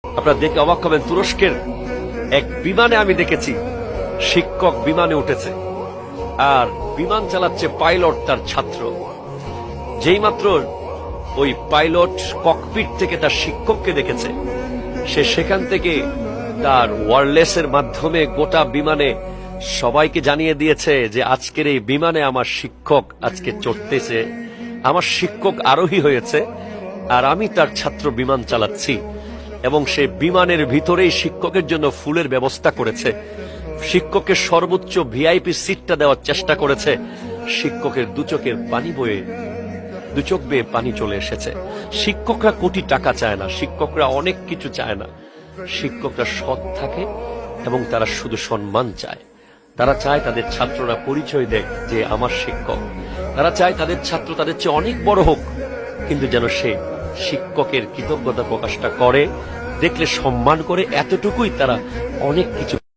আপনারা দেখে অবাক হবেন, তুরস্কের এক বিমানে আমি দেখেছি শিক্ষক বিমানে উঠেছে আর বিমান চালাচ্ছে পাইলট তার ছাত্র। যেই মাত্র ওই পাইলট ককপিট থেকে তার শিক্ষককে দেখেছে, সে সেখান থেকে তার ওয়্যারলেসের মাধ্যমে গোটা বিমানে সবাইকে জানিয়ে দিয়েছে যে আজকের এই বিমানে আমার শিক্ষক আজকে চড়তেছে, আমার শিক্ষক আরোহী হয়েছে আর আমি তার ছাত্র বিমান চালাচ্ছি। এবং সে বিমানের ভিতরেই শিক্ষকের জন্য ফুলের ব্যবস্থা করেছে, শিক্ষকের সর্বোচ্চ ভিআইপি সিটটা দেওয়ার চেষ্টা করেছে। শিক্ষকের দু চোখ বেয়ে পানি চলে এসেছে। শিক্ষকরা কোটি টাকা চায় না, শিক্ষকরা অনেক কিছু চায় না, শিক্ষকরা সৎ থাকে এবং তারা শুধু সম্মান চায়। তারা চায় তাদের ছাত্ররা পরিচয় দেয় যে আমার শিক্ষক। তারা চায় তাদের ছাত্র তাদের চেয়ে অনেক বড় হোক, কিন্তু যেন সে শিক্ষকের কৃতজ্ঞতা প্রকাশটা করে, দেখলে সম্মান করে, এতটুকুই তারা অনেক কিছু